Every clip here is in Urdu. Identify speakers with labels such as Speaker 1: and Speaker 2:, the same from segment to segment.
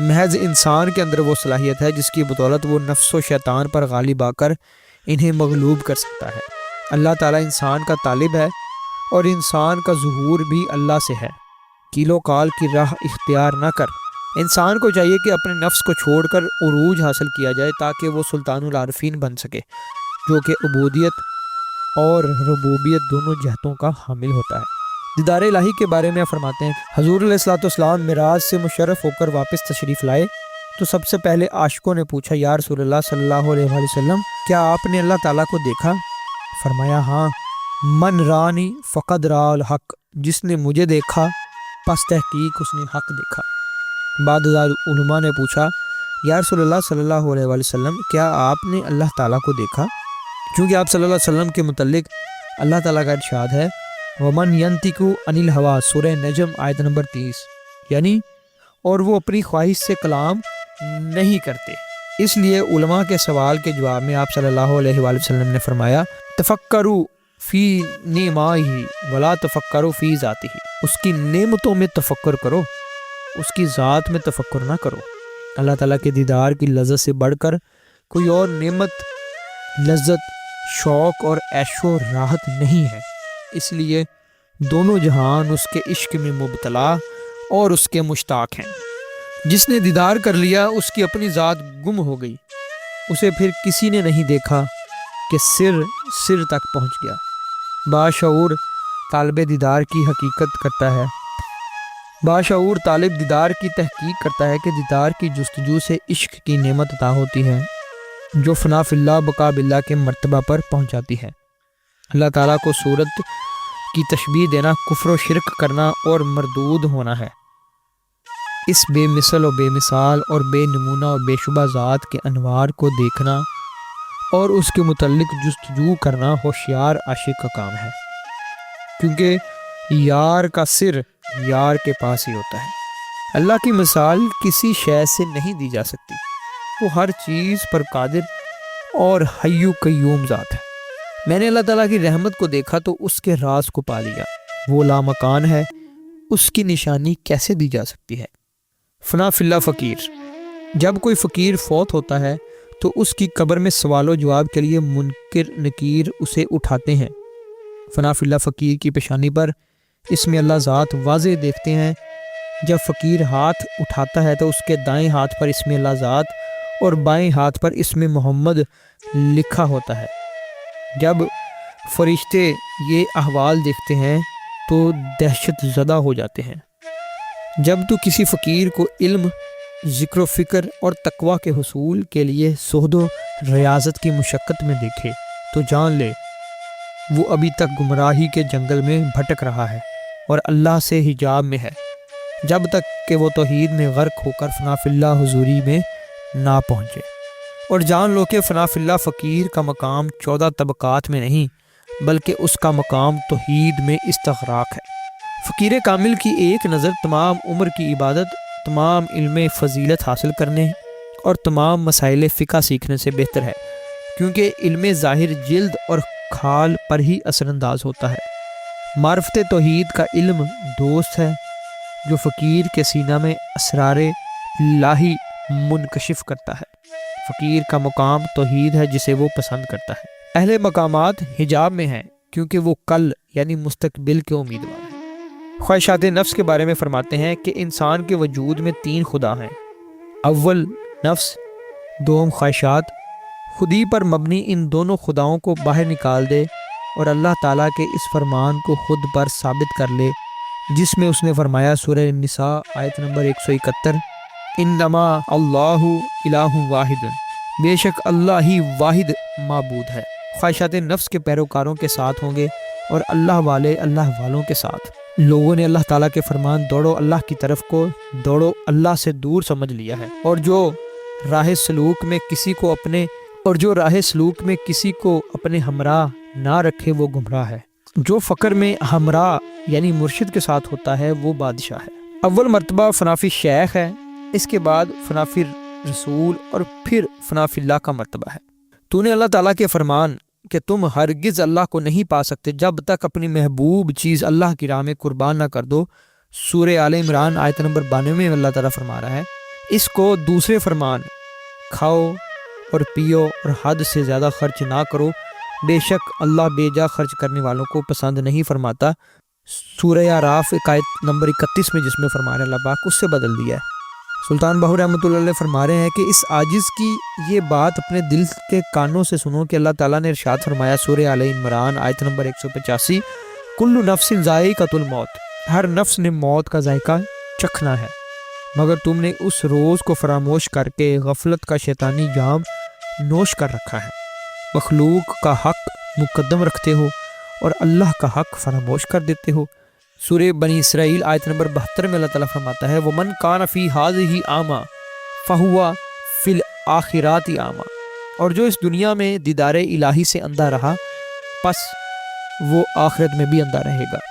Speaker 1: محض انسان کے اندر وہ صلاحیت ہے جس کی بدولت وہ نفس و شیطان پر غالب آ کر انہیں مغلوب کر سکتا ہے۔ اللہ تعالیٰ انسان کا طالب ہے اور انسان کا ظہور بھی اللہ سے ہے۔ کیل و کال کی راہ اختیار نہ کر۔ انسان کو چاہیے کہ اپنے نفس کو چھوڑ کر عروج حاصل کیا جائے تاکہ وہ سلطان العارفین بن سکے، جو کہ عبودیت اور ربوبیت دونوں جہتوں کا حامل ہوتا ہے۔ دیدار الہی کے بارے میں فرماتے ہیں، حضور علیہ الصلوۃ والسلام معراج سے مشرف ہو کر واپس تشریف لائے تو سب سے پہلے عاشقوں نے پوچھا، یا رسول اللہ صلی اللہ علیہ وآلہ وسلم، کیا آپ نے اللہ تعالیٰ کو دیکھا؟ فرمایا، ہاں، من رانی فقد را الحق، جس نے مجھے دیکھا پس تحقیق اس نے حق دیکھا۔ بعد علماء نے پوچھا، یا رسول اللہ صلی اللہ علیہ وآلہ وسلم، کیا آپ نے اللہ تعالیٰ کو دیکھا؟ چونکہ آپ صلی اللہ علیہ وسلم کے متعلق اللہ تعالیٰ کا ارشاد ہے، وَمَنْ يَنْتِقُ عَنِ الْهَوَىٰ، سورہ نجم آیت نمبر 30، یعنی اور وہ اپنی خواہش سے کلام نہیں کرتے۔ اس لیے علماء کے سوال کے جواب میں آپ صلی اللہ علیہ وآلہ وسلم نے فرمایا، تفکروا فی نعمائہ ولا تفکروا فی ذاتہ، اس کی نعمتوں میں تفکر کرو، اس کی ذات میں تفکر نہ کرو۔ اللہ تعالیٰ کے دیدار کی لذت سے بڑھ کر کوئی اور نعمت، لذت، شوق اور عیش و راحت نہیں ہے، اس لیے دونوں جہان اس کے عشق میں مبتلا اور اس کے مشتاق ہیں۔ جس نے دیدار کر لیا اس کی اپنی ذات گم ہو گئی، اسے پھر کسی نے نہیں دیکھا کہ سر تک پہنچ گیا۔ باشعور طالب دیدار کی حقیقت کرتا ہے، باشعور طالب دیدار کی تحقیق کرتا ہے کہ دیدار کی جستجو سے عشق کی نعمت عطا ہوتی ہے جو فنا فی اللہ بقا باللہ کے مرتبہ پر پہنچاتی ہے۔ اللہ تعالیٰ کو صورت کی تشبیہ دینا کفر و شرک کرنا اور مردود ہونا ہے۔ اس بے مثل و بے مثال اور بے نمونہ اور بے شبہ ذات کے انوار کو دیکھنا اور اس کے متعلق جستجو کرنا ہوشیار عاشق کا کام ہے، کیونکہ یار کا سر یار کے پاس ہی ہوتا ہے۔ اللہ کی مثال کسی شے سے نہیں دی جا سکتی، وہ ہر چیز پر قادر اور حی و قیوم ذات ہے۔ میں نے اللہ تعالیٰ کی رحمت کو دیکھا تو اس کے راز کو پا لیا، وہ لامکان ہے، اس کی نشانی کیسے دی جا سکتی ہے؟ فنا فی اللہ فقیر، جب کوئی فقیر فوت ہوتا ہے تو اس کی قبر میں سوال و جواب کے لیے منکر نکیر اسے اٹھاتے ہیں۔ فنا فی اللہ فقیر کی پیشانی پر اسم اللہ ذات واضح دیکھتے ہیں۔ جب فقیر ہاتھ اٹھاتا ہے تو اس کے دائیں ہاتھ پر اسم اللہ ذات اور بائیں ہاتھ پر اسم محمد لکھا ہوتا ہے۔ جب فرشتے یہ احوال دیکھتے ہیں تو دہشت زدہ ہو جاتے ہیں۔ جب تو کسی فقیر کو علم، ذکر و فکر اور تقوی کے حصول کے لیے زہد و ریاضت کی مشقت میں دیکھے تو جان لے وہ ابھی تک گمراہی کے جنگل میں بھٹک رہا ہے اور اللہ سے حجاب میں ہے، جب تک کہ وہ توحید میں غرق ہو کر فنا فی اللہ حضوری میں نہ پہنچے۔ اور جان لو کہ فنا فی اللہ فقیر کا مقام 14 طبقات میں نہیں بلکہ اس کا مقام توحید میں استغراق ہے۔ فقیر کامل کی ایک نظر تمام عمر کی عبادت، تمام علم فضیلت حاصل کرنے اور تمام مسائل فقہ سیکھنے سے بہتر ہے، کیونکہ علم ظاہر جلد اور کھال پر ہی اثر انداز ہوتا ہے۔ معرفت توحید کا علم دوست ہے جو فقیر کے سینہ میں اسرار الہی منکشف کرتا ہے۔ فقیر کا مقام توحید ہے جسے وہ پسند کرتا ہے۔ اہل مقامات حجاب میں ہیں کیونکہ وہ کل یعنی مستقبل کے امیدوار ہیں۔ خواہشات نفس کے بارے میں فرماتے ہیں کہ انسان کے وجود میں 3 خدا ہیں، اول نفس، دوم خواہشات۔ خودی پر مبنی ان دونوں خداؤں کو باہر نکال دے اور اللہ تعالیٰ کے اس فرمان کو خود پر ثابت کر لے جس میں اس نے فرمایا، سورہ النساء آیت نمبر 171، انما اللہ الہ واحد، بے شک اللہ ہی واحد معبود ہے۔ خواہشات نفس کے پیروکاروں کے ساتھ ہوں گے اور اللہ والے اللہ والوں کے ساتھ۔ لوگوں نے اللہ تعالیٰ کے فرمان دوڑو اللہ کی طرف کو دوڑو اللہ سے دور سمجھ لیا ہے، اور جو راہ سلوک میں کسی کو اپنے ہمراہ نہ رکھے وہ گمراہ ہے۔ جو فقر میں ہمراہ یعنی مرشد کے ساتھ ہوتا ہے وہ بادشاہ ہے۔ اول مرتبہ فنافی شیخ ہے، اس کے بعد فنافی رسول اور پھر فنافی اللہ کا مرتبہ ہے۔ تو نے اللہ تعالیٰ کے فرمان کہ تم ہرگز اللہ کو نہیں پا سکتے جب تک اپنی محبوب چیز اللہ کی راہ میں قربان نہ کر دو، سورہ آل عمران آیت نمبر 92 میں اللہ تعالیٰ فرما رہا ہے، اس کو دوسرے فرمان کھاؤ اور پیو اور حد سے زیادہ خرچ نہ کرو، بے شک اللہ بے جا خرچ کرنے والوں کو پسند نہیں فرماتا، سورہ اعراف آیت نمبر 31 میں جس میں فرما رہے اللہ پاک اس سے بدل دیا ہے۔ سلطان باہو رحمۃ اللہ علیہ فرما رہے ہیں کہ اس عاجز کی یہ بات اپنے دل کے کانوں سے سنو کہ اللہ تعالیٰ نے ارشاد فرمایا سورہ آل عمران آیت نمبر 185، کل نفس ذائقۃ الموت، ہر نفس نے موت کا ذائقہ چکھنا ہے، مگر تم نے اس روز کو فراموش کر کے غفلت کا شیطانی جام نوش کر رکھا ہے، مخلوق کا حق مقدم رکھتے ہو اور اللہ کا حق فراموش کر دیتے ہو۔ سورہ بنی اسرائیل آیت نمبر 72 میں اللہ تعالیٰ فرماتا ہے وَمَنْ كَانَ فِي هَٰذِهِ أَعْمَىٰ فَهُوَ فِي الْآخِرَةِ أَعْمَىٰ، اور جو اس دنیا میں دیدار الہی سے اندھا رہا پس وہ آخرت میں بھی اندھا رہے گا۔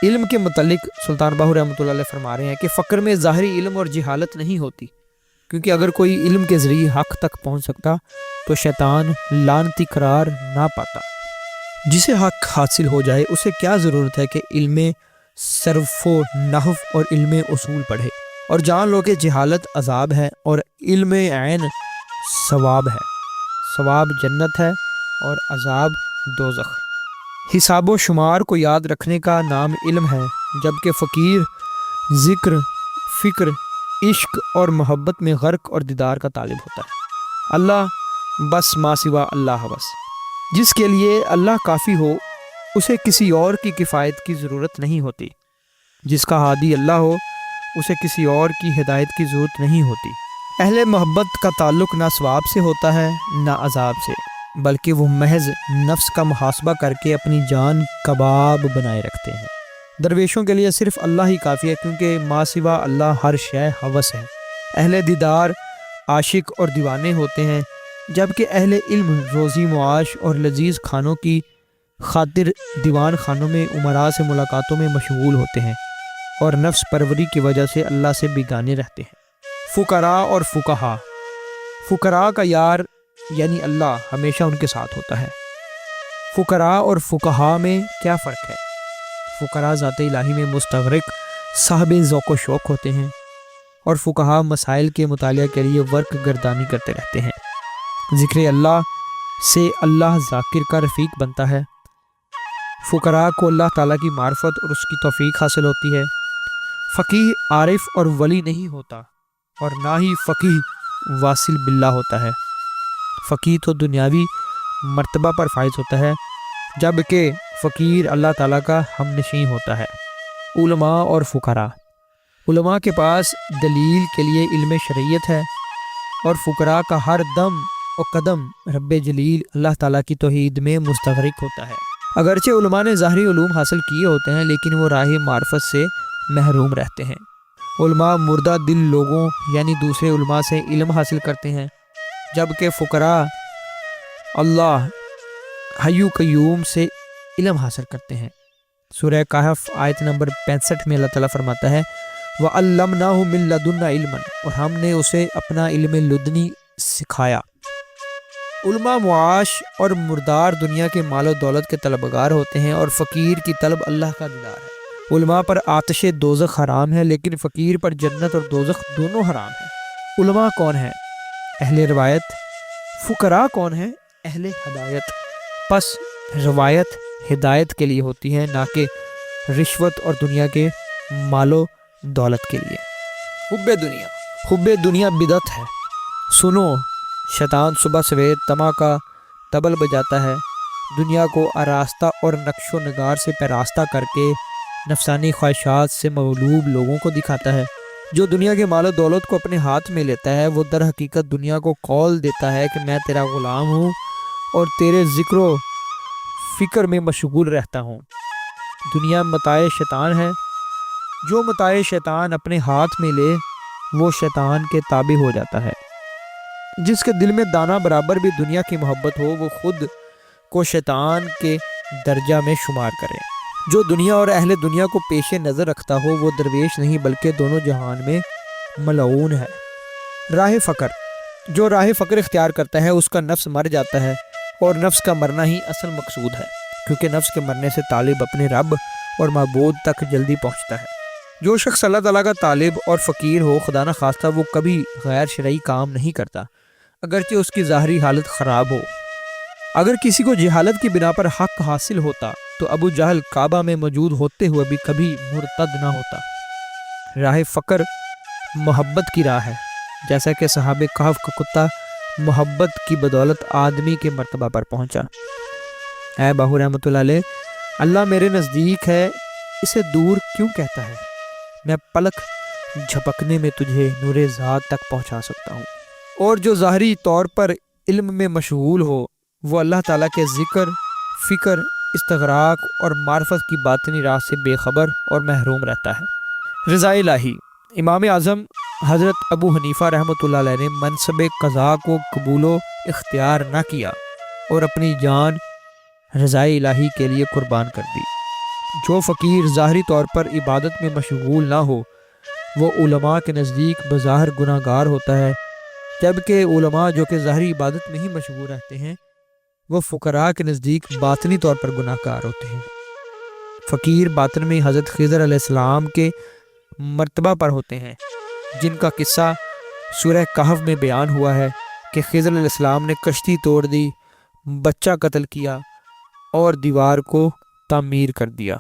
Speaker 1: علم کے متعلق سلطان باہو رحمۃ اللہ علیہ فرما رہے ہیں کہ فقر میں ظاہری علم اور جہالت نہیں ہوتی، کیونکہ اگر کوئی علم کے ذریعے حق تک پہنچ سکتا تو شیطان لعنتی قرار نہ پاتا۔ جسے حق حاصل ہو جائے اسے کیا ضرورت ہے کہ علم صرف و نحو اور علم اصول پڑھے، اور جان لو کہ جہالت عذاب ہے اور علم عین ثواب ہے، ثواب جنت ہے اور عذاب دوزخ۔ حساب و شمار کو یاد رکھنے کا نام علم ہے، جبکہ فقیر ذکر، فکر، عشق اور محبت میں غرق اور دیدار کا طالب ہوتا ہے۔ اللہ بس ما سوا اللہ بس، جس کے لیے اللہ کافی ہو اسے کسی اور کی کفایت کی ضرورت نہیں ہوتی، جس کا ہادی اللہ ہو اسے کسی اور کی ہدایت کی ضرورت نہیں ہوتی۔ اہل محبت کا تعلق نہ ثواب سے ہوتا ہے نہ عذاب سے، بلکہ وہ محض نفس کا محاسبہ کر کے اپنی جان کباب بنائے رکھتے ہیں۔ درویشوں کے لیے صرف اللہ ہی کافی ہے، کیونکہ ما سوا اللہ ہر شے ہوس ہے۔ اہل دیدار عاشق اور دیوانے ہوتے ہیں، جبکہ اہل علم روزی معاش اور لذیذ کھانوں کی خاطر دیوان خانوں میں امراء سے ملاقاتوں میں مشغول ہوتے ہیں اور نفس پروری کی وجہ سے اللہ سے بیگانے رہتے ہیں۔ فقراء اور فقہا، فقراء کا یار یعنی اللہ ہمیشہ ان کے ساتھ ہوتا ہے۔ فقراء اور فقہا میں کیا فرق ہے؟ فقراء ذات الہی میں مستغرق صاحب ذوق و شوق ہوتے ہیں، اور فقہا مسائل کے مطالعہ کے لیے ورق گردانی کرتے رہتے ہیں۔ ذکر اللہ سے اللہ ذاکر کا رفیق بنتا ہے۔ فقراء کو اللہ تعالیٰ کی معرفت اور اس کی توفیق حاصل ہوتی ہے۔ فقیہ عارف اور ولی نہیں ہوتا، اور نہ ہی فقیہ واصل باللہ ہوتا ہے۔ فقیہ تو دنیاوی مرتبہ پر فائز ہوتا ہے، جبکہ فقیر اللہ تعالیٰ کا ہم نشین ہوتا ہے۔ علماء اور فقراء، علماء کے پاس دلیل کے لیے علم شریعت ہے، اور فقراء کا ہر دم و قدم رب جلیل اللہ تعالیٰ کی توحید میں مستغرق ہوتا ہے۔ اگرچہ علماء نے ظاہری علوم حاصل کیے ہوتے ہیں، لیکن وہ راہ معرفت سے محروم رہتے ہیں۔ علماء مردہ دل لوگوں یعنی دوسرے علماء سے علم حاصل کرتے ہیں، جبکہ فقراء اللہ حی قیوم سے علم حاصل کرتے ہیں۔ سورہ کہف آیت نمبر 65 میں اللہ تعالیٰ فرماتا ہے وَعَلَّمْنَاهُ مِن لَّدُنَّا عِلْمًا، اور ہم نے اسے اپنا علم لدنی سکھایا۔ علماء معاش اور مردار دنیا کے مال و دولت کے طلبگار ہوتے ہیں، اور فقیر کی طلب اللہ کا دیدار ہے۔ علماء پر آتش دوزخ حرام ہے، لیکن فقیر پر جنت اور دوزخ دونوں حرام ہیں۔ علماء کون ہیں؟ اہل روایت۔ فقراء کون ہیں؟ اہل ہدایت۔ پس روایت ہدایت کے لیے ہوتی ہے، نہ کہ رشوت اور دنیا کے مال و دولت کے لیے۔ حب دنیا بدعت ہے۔ سنو، شیطان صبح سویر طمع کا طبل بجاتا ہے، دنیا کو آراستہ اور نقش و نگار سے پیراستہ کر کے نفسانی خواہشات سے مغلوب لوگوں کو دکھاتا ہے۔ جو دنیا کے مال و دولت کو اپنے ہاتھ میں لیتا ہے، وہ در حقیقت دنیا کو قول دیتا ہے کہ میں تیرا غلام ہوں اور تیرے ذکر و فکر میں مشغول رہتا ہوں۔ دنیا متاع شیطان ہے، جو متاع شیطان اپنے ہاتھ میں لے وہ شیطان کے تابع ہو جاتا ہے۔ جس کے دل میں دانہ برابر بھی دنیا کی محبت ہو، وہ خود کو شیطان کے درجہ میں شمار کرے۔ جو دنیا اور اہل دنیا کو پیش نظر رکھتا ہو، وہ درویش نہیں بلکہ دونوں جہان میں ملعون ہے۔ راہ فقر، جو راہ فقر اختیار کرتا ہے اس کا نفس مر جاتا ہے، اور نفس کا مرنا ہی اصل مقصود ہے، کیونکہ نفس کے مرنے سے طالب اپنے رب اور معبود تک جلدی پہنچتا ہے۔ جو شخص اللہ تعالیٰ کا طالب اور فقیر ہو، خدا نہ خواستہ وہ کبھی غیر شرعی کام نہیں کرتا، اگرچہ اس کی ظاہری حالت خراب ہو۔ اگر کسی کو جہالت کی بنا پر حق حاصل ہوتا تو ابو جہل کعبہ میں موجود ہوتے ہوئے بھی کبھی مرتد نہ ہوتا۔ راہ فقر محبت کی راہ ہے، جیسا کہ صحابہ کہف کا کتا محبت کی بدولت آدمی کے مرتبہ پر پہنچا۔ اے باہو رحمۃ اللہ علیہ، اللہ میرے نزدیک ہے، اسے دور کیوں کہتا ہے؟ میں پلک جھپکنے میں تجھے نور ذات تک پہنچا سکتا ہوں۔ اور جو ظاہری طور پر علم میں مشغول ہو، وہ اللہ تعالیٰ کے ذکر، فکر، استغراق اور معرفت کی باطنی راہ سے بے خبر اور محروم رہتا ہے۔ رضا الہی۔ امام اعظم حضرت ابو حنیفہ رحمۃ اللہ علیہ نے منصب قضاء کو قبول و اختیار نہ کیا اور اپنی جان رضا الہی کے لیے قربان کر دی۔ جو فقیر ظاہری طور پر عبادت میں مشغول نہ ہو، وہ علماء کے نزدیک بظاہر گناہ گار ہوتا ہے، جبکہ علماء جو کہ ظاہری عبادت میں ہی مشغول رہتے ہیں، وہ فقراء کے نزدیک باطنی طور پر گناہ گار ہوتے ہیں۔ فقیر باطن میں حضرت خضر علیہ السلام کے مرتبہ پر ہوتے ہیں، جن کا قصہ سورہ کہف میں بیان ہوا ہے کہ خضر علیہ السلام نے کشتی توڑ دی، بچہ قتل کیا اور دیوار کو تعمیر کر دیا۔